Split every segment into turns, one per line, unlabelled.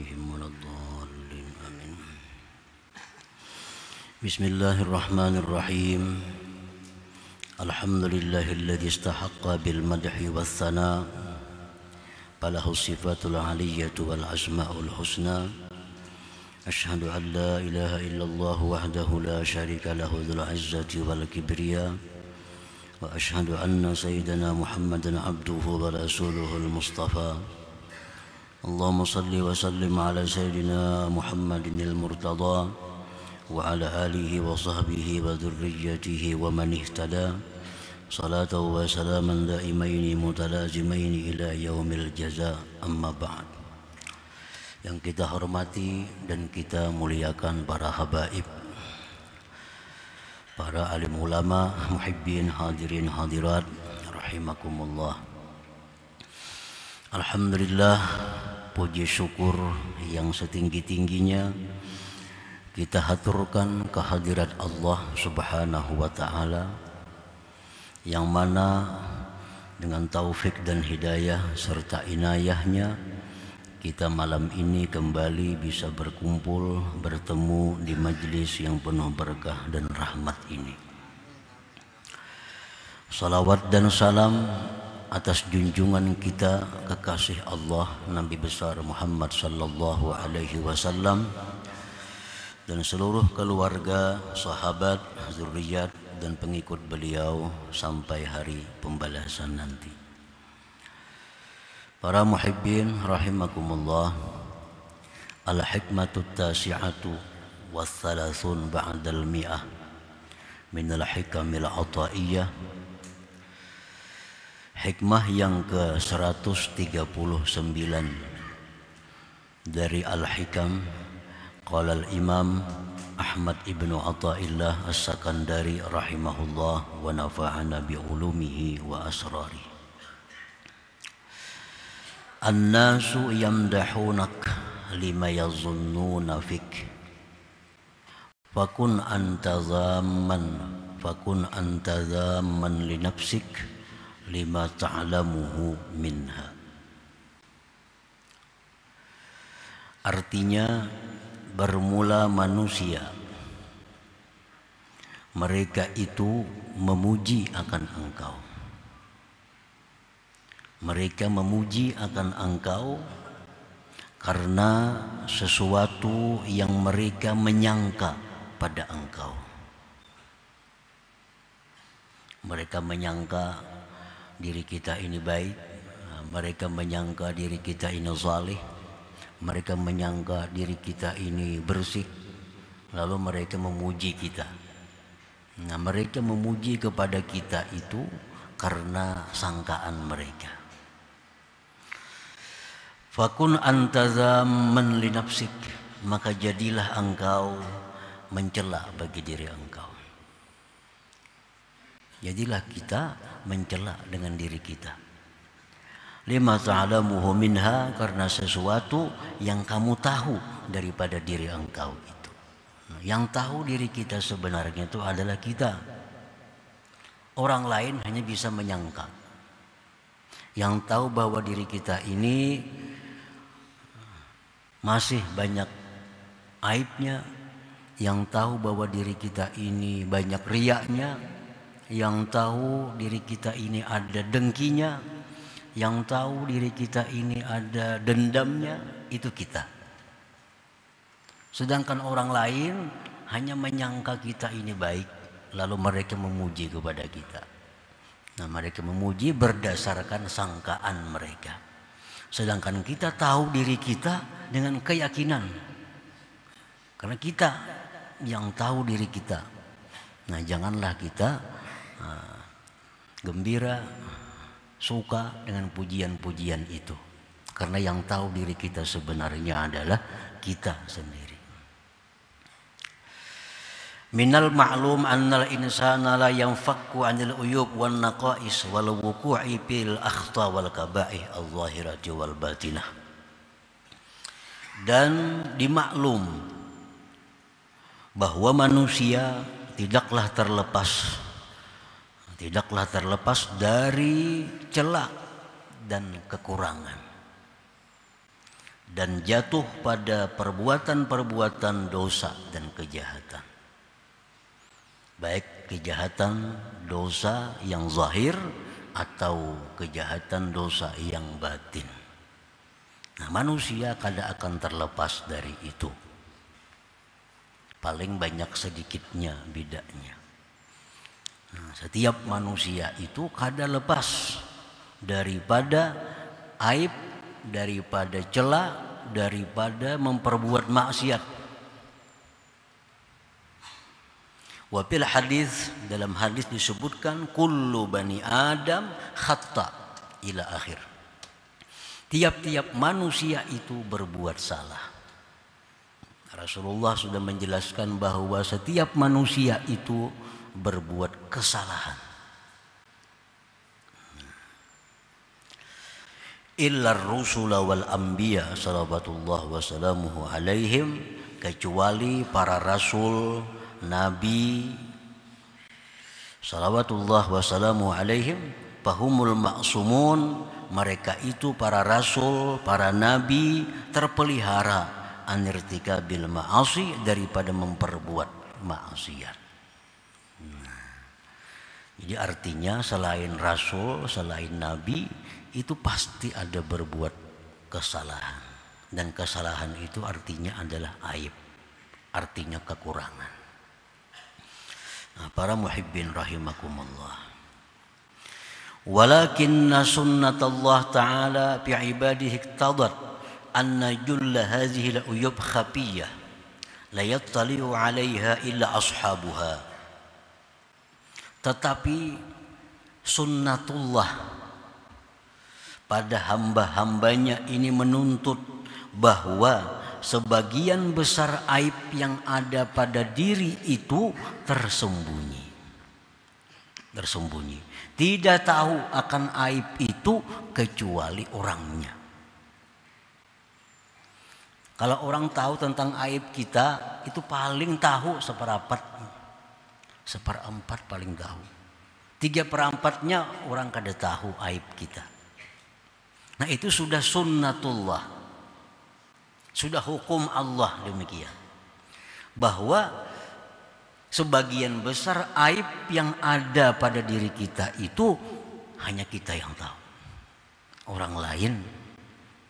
عليهم ولا الضالين آمين. بسم الله الرحمن الرحيم. الحمد لله الذي استحق بالمدح والثناء فله الصفات العلية والأسماء الحسنى. أشهد أن لا إله إلا الله وحده لا شريك له ذو العزة والكبرياء، وأشهد أن سيدنا محمدا عبده ورسوله المصطفى. اللهم صل وسلم على سيدنا محمد المرتضى وعلى آله وصحبه وذريته ومن اهتدى صلاة وسلاما دائمين متلازمين إلى يوم الجزاء. أما بعد. Yang kita hormati dan kita muliakan para habaib, para alim ulama, muhibbin, hadirin hadirat rahimakumullah. Alhamdulillah, puji syukur yang setinggi-tingginya kita haturkan kehadirat Allah Subhanahu wa ta'ala, yang mana dengan taufik dan hidayah serta inayahnya kita malam ini kembali bisa berkumpul, bertemu di majlis yang penuh berkah dan rahmat ini. Salawat dan salam atas junjungan kita kekasih Allah Nabi besar Muhammad sallallahu alaihi wasallam dan seluruh keluarga, sahabat, zuriat dan pengikut beliau sampai hari pembalasan nanti. Para muhibbin rahimakumullah, al-hikmatu tasi'atu wa thalathun ba'dal mi'ah min al-hikamil ata'iyyah. Hikmah yang ke-139 dari Al-Hikam. Qala al-Imam Ahmad ibnu Athaillah As-Sakandari rahimahullah wa nafa'ana bi ulumihi wa asrari. An-nasu yamdahunak lima yazunnuna fik fakun anta dhamman li nafsik lima ta'lamuhu minha. Artinya, bermula manusia, mereka itu memuji akan engkau. Mereka memuji akan engkau karena sesuatu yang mereka menyangka pada engkau. Mereka menyangka diri kita ini baik, mereka menyangka diri kita ini salih, mereka menyangka diri kita ini bersih, lalu mereka memuji kita. Nah, mereka memuji kepada kita itu karena sangkaan mereka. Fakun anta dhamman li nafsik, maka jadilah engkau mencela bagi diri engkau. Jadilah kita mencela dengan diri kita. Lima ta'lamuhu minha, karena sesuatu yang kamu tahu daripada diri engkau itu. Yang tahu diri kita sebenarnya itu adalah kita. Orang lain hanya bisa menyangka. Yang tahu bahwa diri kita ini masih banyak aibnya, yang tahu bahwa diri kita ini banyak riyaknya, yang tahu diri kita ini ada dengkinya, yang tahu diri kita ini ada dendamnya, itu kita. Sedangkan orang lain hanya menyangka kita ini baik, lalu mereka memuji kepada kita. Nah, mereka memuji berdasarkan sangkaan mereka. Sedangkan kita tahu diri kita dengan keyakinan, karena kita yang tahu diri kita. Nah, janganlah kita gembira, suka dengan pujian-pujian itu, karena yang tahu diri kita sebenarnya adalah kita sendiri. Minal ma'lum annal insana la yanfakku 'anil uyub wan naqais wal wuqu'i fil akhta wal kaba'ih adh-dhahirati wal batinah. Dan dimaklum bahwa manusia tidaklah terlepas dari celah dan kekurangan. dan jatuh pada perbuatan-perbuatan dosa dan kejahatan. Baik kejahatan dosa yang zahir atau kejahatan dosa yang batin. Nah, manusia kada akan terlepas dari itu. Paling banyak sedikitnya bedanya. Nah, setiap manusia itu kada lepas daripada aib, daripada cela, daripada memperbuat maksiat. Wa fil hadis, dalam hadis disebutkan kullu bani Adam khata ila akhir. Tiap-tiap manusia itu berbuat salah. Rasulullah sudah menjelaskan bahwa setiap manusia itu berbuat kesalahan. Illa rusula wal anbiya salawatullah wassalamuhu alaihim, kecuali para rasul, nabi salawatullah wassalamuhu alaihim, fahumul ma'sumun, mereka itu para rasul, para nabi terpelihara anirtikabil ma'asi, daripada memperbuat maksiat. Jadi artinya selain rasul, selain nabi, itu pasti ada berbuat kesalahan. Dan kesalahan itu artinya adalah aib, artinya kekurangan. Nah, para muhibbin rahimakumullah. Walakinna sunnatallah ta'ala fi ibadihi iqtadat anna julla hadhihi al-uyub khafiyah la yattali'u 'alaiha illa ashabuha. Tetapi sunnatullah pada hamba-hambanya ini menuntut bahwa sebagian besar aib yang ada pada diri itu tersembunyi. Tidak tahu akan aib itu kecuali orangnya. Kalau orang tahu tentang aib kita, itu paling tahu seperempat paling tahu. 3/4-nya orang kada tahu aib kita. Nah, itu sudah sunnatullah, sudah hukum Allah demikian, bahwa sebagian besar aib yang ada pada diri kita itu hanya kita yang tahu. Orang lain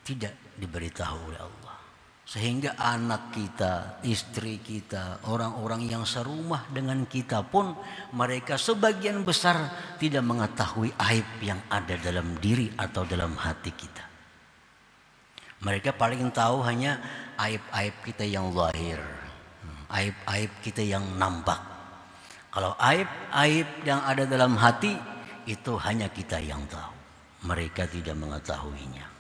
tidak diberitahu oleh Allah. Sehingga anak kita, istri kita, orang-orang yang serumah dengan kita pun, mereka sebagian besar tidak mengetahui aib yang ada dalam diri atau dalam hati kita. Mereka paling tahu hanya aib-aib kita yang zahir, aib-aib kita yang nampak. Kalau aib-aib yang ada dalam hati, itu hanya kita yang tahu. Mereka tidak mengetahuinya.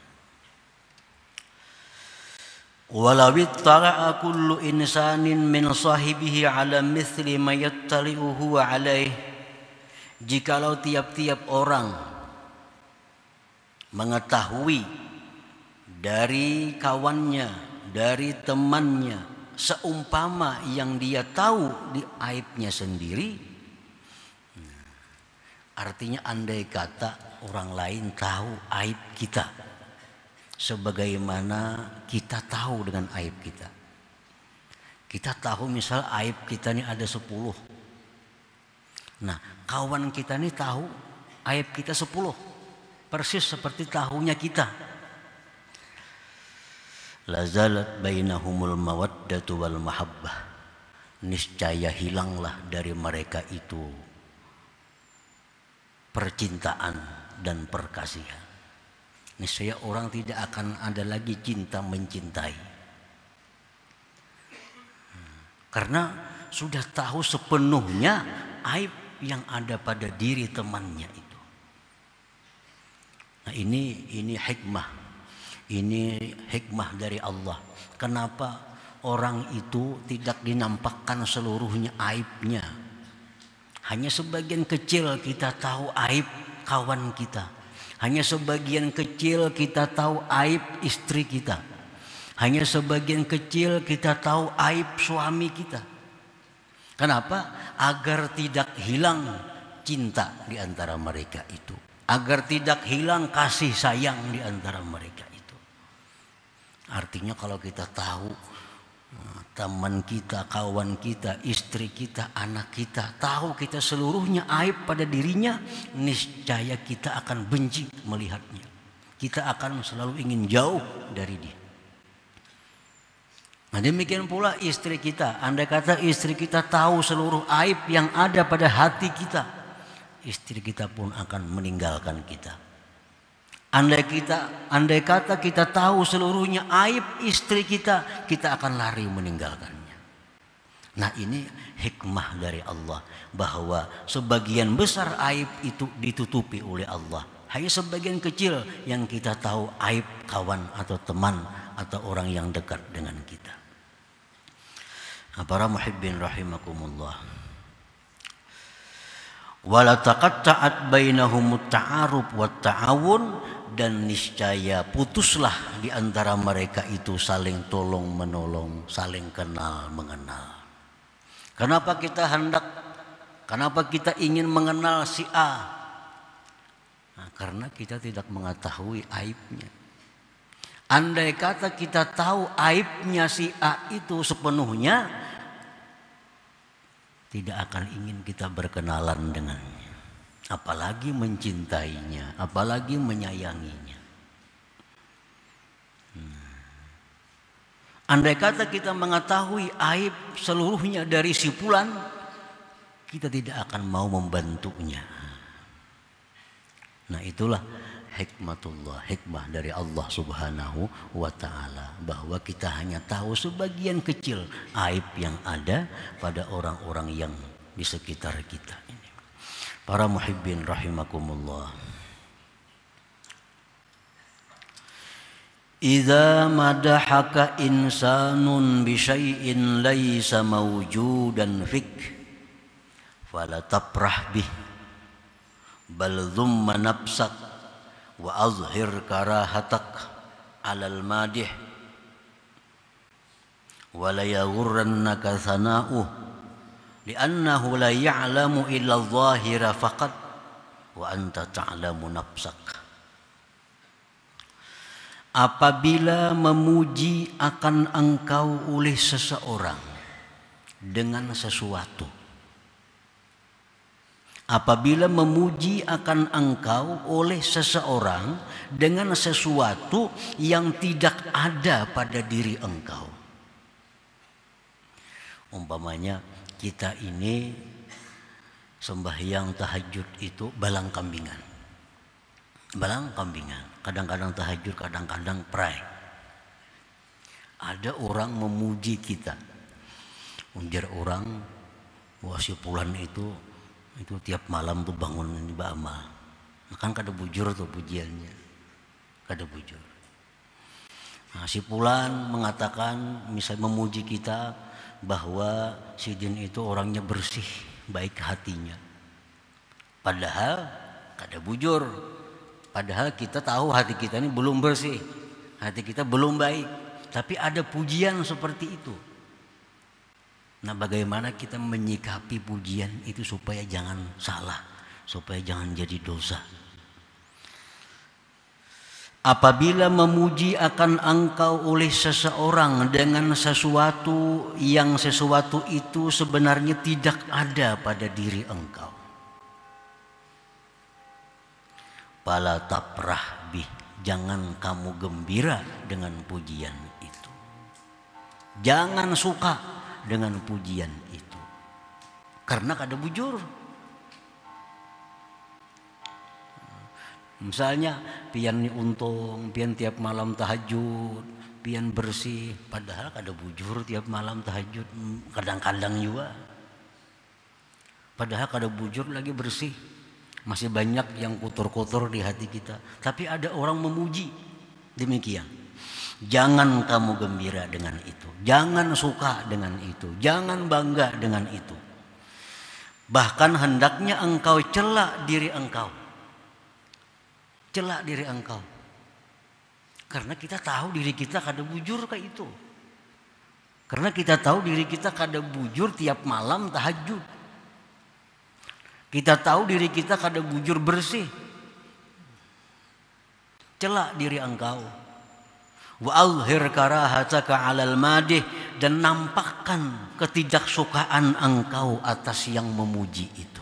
Walau ittala'a kullu insanin min sahibihi ala mithli ma yattali'uhu alaih, jikalau tiap-tiap orang mengetahui dari kawannya, dari temannya, seumpama yang dia tahu di aibnya sendiri, artinya andai kata orang lain tahu aib kita sebagaimana kita tahu dengan aib kita. Kita tahu misal aib kita ini ada 10. Nah, kawan kita ini tahu aib kita 10. Persis seperti tahunya kita. Lazalat bainahumul mawaddatu wal mahabbah. Niscaya hilanglah dari mereka itu percintaan dan perkasihan. Niscaya orang tidak akan ada lagi cinta mencintai. Karena sudah tahu sepenuhnya aib yang ada pada diri temannya itu. Nah, ini hikmah. Ini hikmah dari Allah. Kenapa orang itu tidak dinampakkan seluruhnya aibnya? Hanya sebagian kecil kita tahu aib kawan kita. Hanya sebagian kecil kita tahu aib istri kita. Hanya sebagian kecil kita tahu aib suami kita. Kenapa? Agar tidak hilang cinta di antara mereka itu. Agar tidak hilang kasih sayang di antara mereka itu. Artinya kalau kita tahu teman kita, kawan kita, istri kita, anak kita, tahu kita seluruhnya aib pada dirinya, niscaya kita akan benci melihatnya. Kita akan selalu ingin jauh dari dia. Nah demikian pula istri kita. Andai kata istri kita tahu seluruh aib yang ada pada hati kita, istri kita pun akan meninggalkan kita. Andai kata kita tahu seluruhnya aib istri kita, kita akan lari meninggalkannya. Nah ini hikmah dari Allah, bahwa sebagian besar aib itu ditutupi oleh Allah. Hanya sebagian kecil yang kita tahu aib kawan atau teman atau orang yang dekat dengan kita. Para muhibbin rahimakumullah. Wala taqatta'at bainahumut ta'aruf wat ta'awun, dan niscaya putuslah di antara mereka itu saling tolong menolong, saling kenal mengenal. Kenapa kita ingin mengenal si A? Nah, karena kita tidak mengetahui aibnya. Andai kata kita tahu aibnya si A itu sepenuhnya, tidak akan ingin kita berkenalan dengannya, apalagi mencintainya, apalagi menyayanginya. Andai kata kita mengetahui aib seluruhnya dari si fulan, kita tidak akan mau membantunya. Nah itulah hikmah dari Allah Subhanahu wa ta'ala, bahwa kita hanya tahu sebagian kecil aib yang ada pada orang-orang yang di sekitar kita ini. Para muhibbin rahimakumullah. Idza madahaka insanun bi syai'in laisa mawjudan fik fala tafrah bih bal dhumma nafsak wa azhir karahatak alal madih wa la yaghurrannaka sana'uh li'annahu la ya'lamu illa adh-dhahira faqat wa anta ta'lamu nafsak. Apabila memuji akan engkau oleh seseorang dengan sesuatu, apabila memuji akan engkau oleh seseorang dengan sesuatu yang tidak ada pada diri engkau. Umpamanya kita ini sembahyang tahajud itu balang kambingan. Kadang-kadang tahajud, kadang-kadang pray. Ada orang memuji kita. Ujar orang, wah si fulan itu tiap malam tuh bangun ini beramal. Kan kada bujur tuh pujiannya, kada bujur. Nah, si fulan mengatakan, misal memuji kita, bahwa si jin itu orangnya bersih, baik hatinya. Padahal kada bujur. Padahal kita tahu hati kita ini belum bersih, hati kita belum baik. Tapi ada pujian seperti itu. Nah bagaimana kita menyikapi pujian itu supaya jangan salah, supaya jangan jadi dosa. Apabila memuji akan engkau oleh seseorang dengan sesuatu yang sesuatu itu sebenarnya tidak ada pada diri engkau, fala tafrah bih, jangan kamu gembira dengan pujian itu. Jangan suka dengan pujian itu, karena kada bujur. Misalnya pian untung, pian tiap malam tahajud, pian bersih, padahal kada bujur tiap malam tahajud, kadang-kadang juga. Padahal kada bujur lagi bersih, masih banyak yang kotor-kotor di hati kita. Tapi ada orang memuji demikian. Jangan kamu gembira dengan itu, jangan suka dengan itu, jangan bangga dengan itu. Bahkan hendaknya engkau cela diri engkau. Cela diri engkau. Karena kita tahu diri kita kada bujur kayak itu. Karena kita tahu diri kita kada bujur tiap malam tahajud. Kita tahu diri kita kada bujur bersih. Cela diri engkau. Wa azhir karahataka 'alal madih, dan nampakkan ketidaksukaan engkau atas yang memuji itu.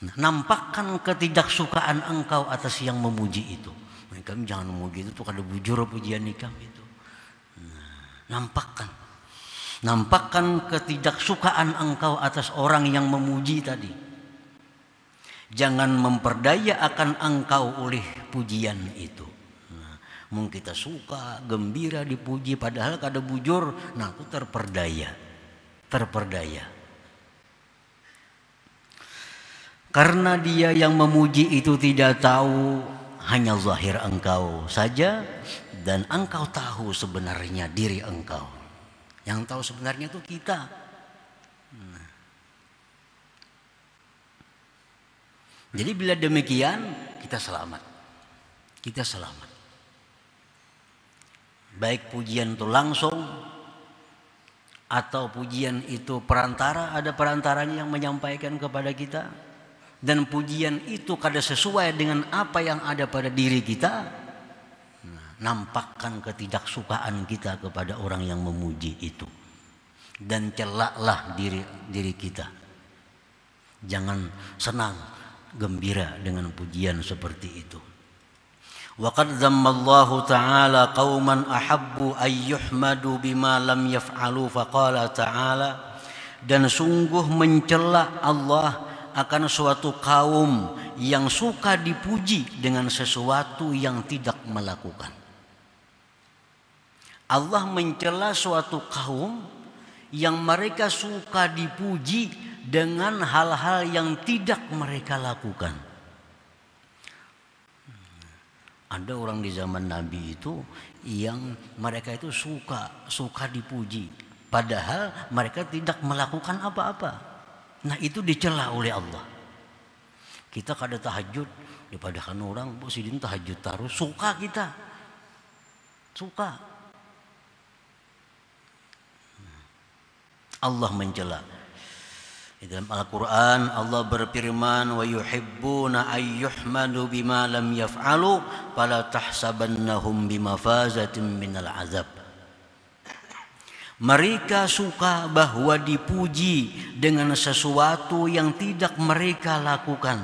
Nah, nampakkan ketidaksukaan engkau atas yang memuji itu. Nah, kami jangan memuji itu kada bujur pujian nikam itu. Nah, nampakkan ketidaksukaan engkau atas orang yang memuji tadi. Jangan memperdaya akan engkau oleh pujian itu. Mungkin kita suka, gembira dipuji, padahal kada bujur, nah itu terperdaya. Karena dia yang memuji itu tidak tahu, hanya zahir engkau saja, dan engkau tahu sebenarnya diri engkau. Yang tahu sebenarnya itu kita. Jadi bila demikian, kita selamat. Baik pujian itu langsung atau pujian itu perantara, ada perantaranya yang menyampaikan kepada kita, dan pujian itu kada sesuai dengan apa yang ada pada diri kita, nampakkan ketidaksukaan kita kepada orang yang memuji itu, dan celaklah diri kita. Jangan senang, gembira dengan pujian seperti itu. Wa qad zammallahu ta'ala qauman ahabbu ay yuhmadu bima lam yaf'alu, faqala ta'ala, dan sungguh mencela Allah akan suatu kaum yang suka dipuji dengan sesuatu yang tidak melakukan. Allah mencela suatu kaum yang mereka suka dipuji dengan hal-hal yang tidak mereka lakukan. Ada orang di zaman Nabi itu yang mereka itu suka dipuji, padahal mereka tidak melakukan apa-apa. Nah, itu dicela oleh Allah. Kita kada tahajud, daripada kan orang sidin tahajud terus, suka kita. Allah mencela. Di dalam Al-Quran Allah berfirman, wa yuhibbuna ayyuhmadu bima lam yaf'alu fala tahsabannahum bimafazatin minal azab. Mereka suka bahwa dipuji dengan sesuatu yang tidak mereka lakukan,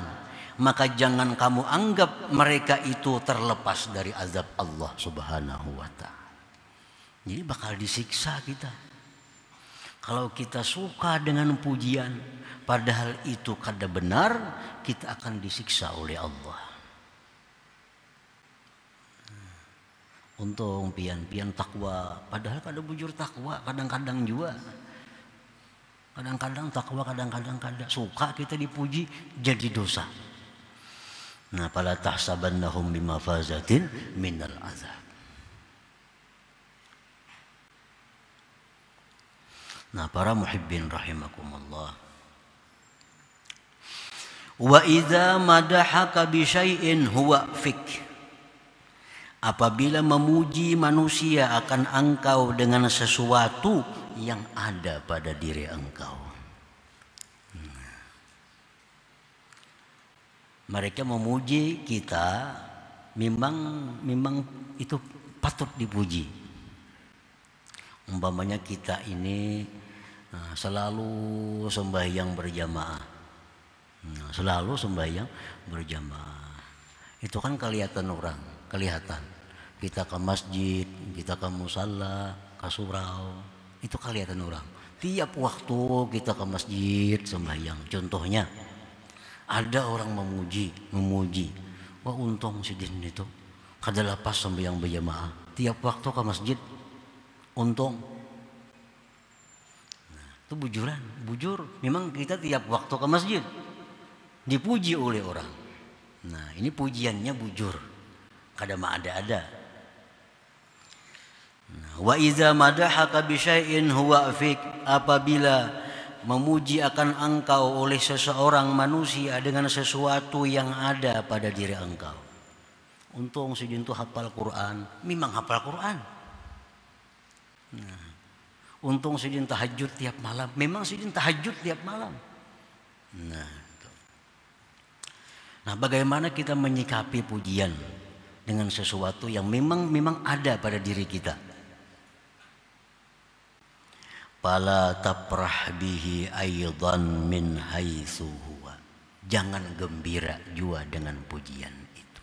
maka jangan kamu anggap mereka itu terlepas dari azab Allah Subhanahu wa ta'ala. Jadi bakal disiksa kita kalau kita suka dengan pujian, padahal itu kada benar, kita akan disiksa oleh Allah. Untung pian takwa, padahal kada bujur takwa, kadang-kadang juga. Kadang-kadang takwa, kadang-kadang kada. Suka kita dipuji, jadi dosa. Nah, fala tahsabannahum bimafazatin minal azab. Nah, para muhibbin rahimakumullah. Wa idza madahaka bi syai'in huwa fik. Apabila memuji manusia akan engkau dengan sesuatu yang ada pada diri engkau. Mereka memuji kita, memang itu patut dipuji. Umpamanya kita ini selalu sembahyang berjamaah. Selalu sembahyang berjamaah. Itu kan kelihatan orang, kelihatan. Kita ke masjid, kita ke musalla, ke surau, itu kelihatan orang. Tiap waktu kita ke masjid sembahyang. Contohnya, ada orang memuji. Wah, untung sidin itu kada lepas sembahyang berjamaah. Tiap waktu ke masjid, untung. Nah, itu bujur. Memang kita tiap waktu ke masjid dipuji oleh orang. Nah, ini pujiannya bujur, kada ada. Nah, wa iza madahaka bi syai'in huwa fik. Apabila memuji akan engkau oleh seseorang manusia dengan sesuatu yang ada pada diri engkau. Untung sidin tu hafal Quran, memang hafal Quran. Nah, untung sidin tahajud tiap malam, memang sidin tahajud tiap malam. Nah, bagaimana kita menyikapi pujian dengan sesuatu yang memang ada pada diri kita. Fala tafrah bihi aidan min haitsu huwa. Jangan gembira juga dengan pujian itu.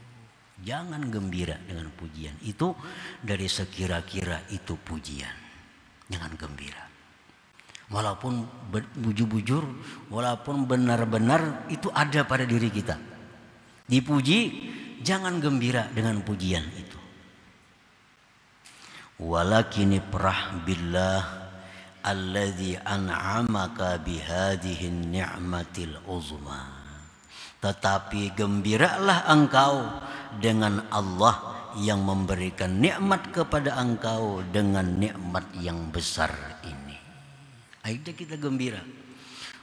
Jangan gembira dengan pujian itu dari sekira-kira itu pujian. Jangan gembira. Walaupun bujur-bujur, walaupun benar-benar itu ada pada diri kita. Dipuji, jangan gembira dengan pujian itu. Walakin ifrah billah alladzi an'amaka bihadhihi ni'matil uzma. Tetapi gembiralah engkau dengan Allah yang memberikan nikmat kepada engkau dengan nikmat yang besar ini. Akhirnya kita gembira.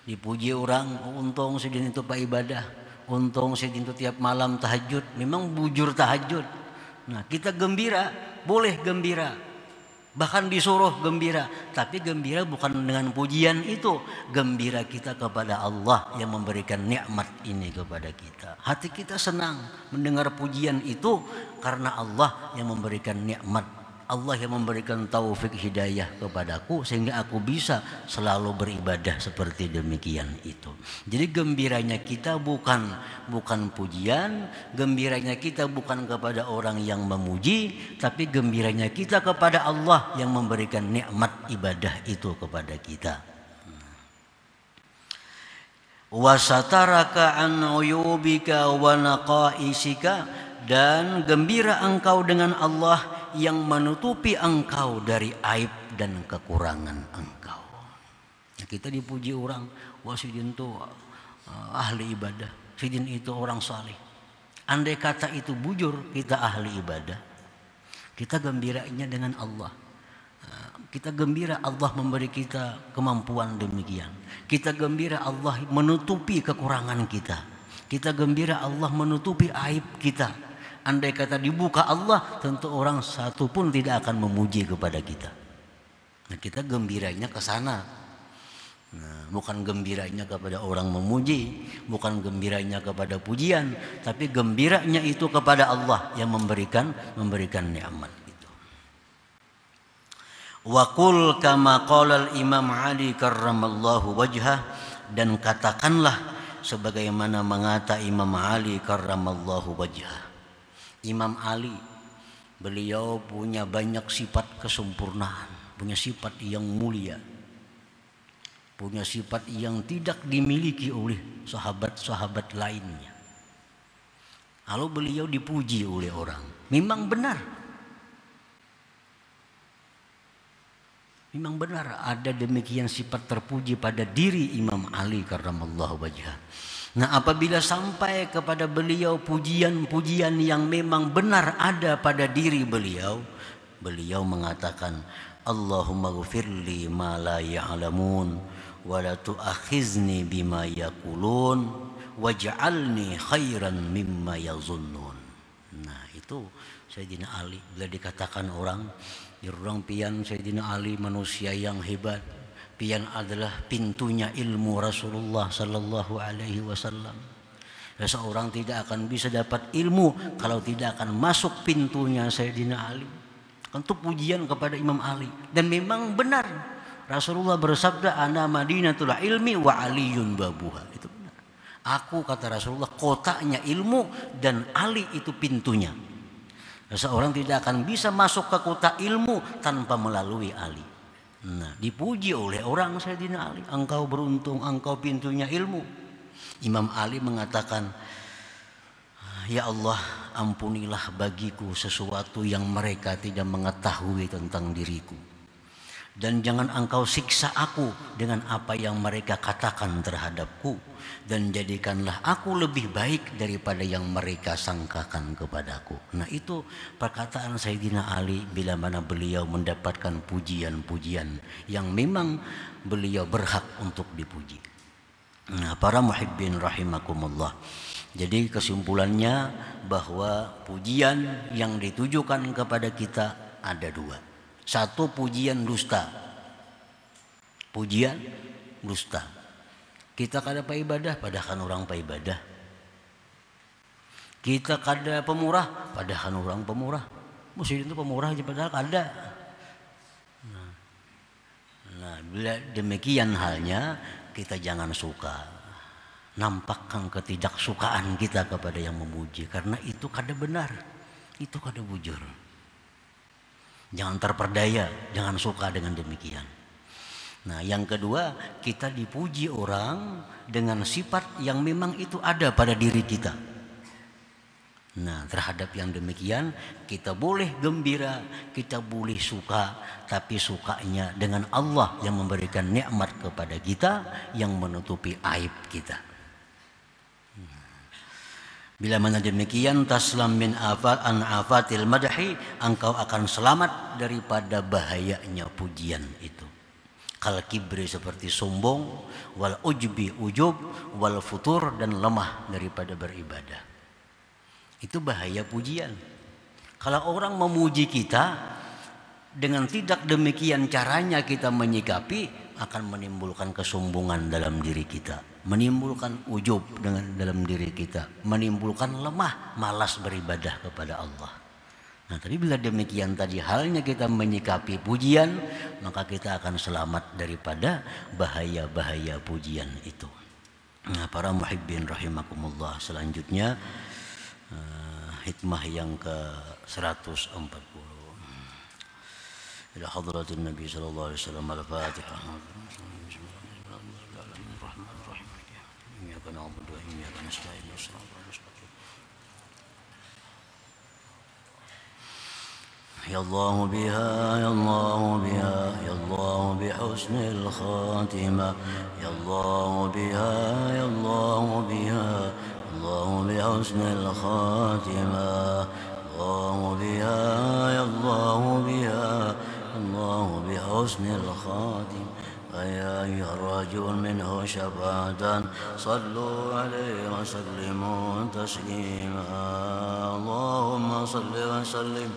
Dipuji orang, untung sedin itu Pak ibadah, untung sedin itu tiap malam tahajud, memang bujur tahajud. Nah kita gembira, boleh gembira, bahkan disuruh gembira. Tapi gembira bukan dengan pujian itu. Gembira kita kepada Allah yang memberikan nikmat ini kepada kita. Hati kita senang mendengar pujian itu karena Allah yang memberikan nikmat. Allah yang memberikan taufik hidayah kepadaku sehingga aku bisa selalu beribadah seperti demikian itu. Jadi gembiranya kita bukan pujian, gembiranya kita bukan kepada orang yang memuji, tapi gembiranya kita kepada Allah yang memberikan nikmat ibadah itu kepada kita. Wa sataraka an uyubika wa naqaisika, dan gembira engkau dengan Allah yang menutupi engkau dari aib dan kekurangan engkau. Ya, kita dipuji orang, wah sidin itu ahli ibadah, sidin itu orang saleh. Andai kata itu bujur, kita ahli ibadah, kita gembiranya dengan Allah. Kita gembira Allah memberi kita kemampuan demikian. Kita gembira Allah menutupi kekurangan kita. Kita gembira Allah menutupi aib kita. Andai kata dibuka Allah, tentu orang satu pun tidak akan memuji kepada kita. Nah, kita gembiranya ke sana. Nah, bukan gembiranya kepada orang memuji, bukan gembiranya kepada pujian, tapi gembiranya itu kepada Allah yang memberikan nikmat itu. Wa qul kama qala al-Imam Ali karramallahu wajhah, dan katakanlah sebagaimana mengata Imam Ali karramallahu wajhah. Imam Ali, beliau punya banyak sifat kesempurnaan, punya sifat yang mulia, punya sifat yang tidak dimiliki oleh sahabat-sahabat lainnya. Lalu beliau dipuji oleh orang, memang benar. Memang benar ada demikian sifat terpuji pada diri Imam Ali karramallahu wajhah. Nah, apabila sampai kepada beliau pujian-pujian yang memang benar ada pada diri beliau, beliau mengatakan, Allahumma ghfirli ma la ya'lamun wa la tu'akhizni bima yaqulun waj'alni khairan mimma yazunnun. Nah, itu Sayyidina Ali. Bila dikatakan orang pian Sayyidina Ali manusia yang hebat, pian adalah pintunya ilmu Rasulullah sallallahu alaihi wasallam. Seseorang tidak akan bisa dapat ilmu kalau tidak akan masuk pintunya Sayyidina Ali. Untuk pujian kepada Imam Ali. Dan memang benar Rasulullah bersabda, ana madinatul ilmi wa aliyun babuha. Itu benar. Aku, kata Rasulullah, kotanya ilmu dan Ali itu pintunya. Seseorang tidak akan bisa masuk ke kota ilmu tanpa melalui Ali. Nah, dipuji oleh orang Sayyidina Ali, engkau beruntung, engkau pintunya ilmu. Imam Ali mengatakan, ya Allah, ampunilah bagiku sesuatu yang mereka tidak mengetahui tentang diriku. Dan jangan engkau siksa aku dengan apa yang mereka katakan terhadapku. Dan jadikanlah aku lebih baik daripada yang mereka sangkakan kepadaku. Nah, itu perkataan Sayyidina Ali bila mana beliau mendapatkan pujian-pujian yang memang beliau berhak untuk dipuji. Nah, para muhibbin rahimakumullah. Jadi kesimpulannya bahwa pujian yang ditujukan kepada kita ada dua. Satu, pujian dusta. Pujian dusta. Kita kada pa ibadah, padahal orang pa ibadah. Kita kada pemurah, padahal orang pemurah. Muslim itu pemurah aja padahal kada. Nah, bila demikian halnya, kita jangan suka. Nampakkan ketidaksukaan kita kepada yang memuji, karena itu kada benar, itu kada bujur. Jangan terperdaya, jangan suka dengan demikian. Nah, yang kedua, kita dipuji orang dengan sifat yang memang itu ada pada diri kita. Nah, terhadap yang demikian kita boleh gembira, kita boleh suka, tapi sukanya dengan Allah yang memberikan nikmat kepada kita, yang menutupi aib kita. Bila mana demikian, taslam min afatil madhi, engkau akan selamat daripada bahayanya pujian itu. Kal kibri, seperti sombong, wal ujbi, ujub, wal futur, dan lemah daripada beribadah. Itu bahaya pujian. Kalau orang memuji kita dengan tidak demikian caranya kita menyikapi, akan menimbulkan kesombongan dalam diri kita, menimbulkan ujub dalam diri kita, menimbulkan lemah, malas beribadah kepada Allah. Nah, tapi bila demikian tadi halnya kita menyikapi pujian, maka kita akan selamat daripada bahaya-bahaya pujian itu. Nah, para muhibbin rahimakumullah, selanjutnya hikmah yang ke-140 ila hadratin Nabi sallallahu alaihi wasallam. Al-Fatihah. Bismillahirrahmanirrahim. Iyyaka na'budu wa iyyaka nasta'in. Ya Allah biha, ya Allah biha, ya Allah bihusnil khatimah. Ya Allah biha, ya Allah biha, الله بحسن الخاتمة. الله بها، يا الله بها، الله بحسن الخاتمة. فيا أيها الرجل منه شفاعة، صلوا عليه وسلموا تسليما. اللهم صل وسلم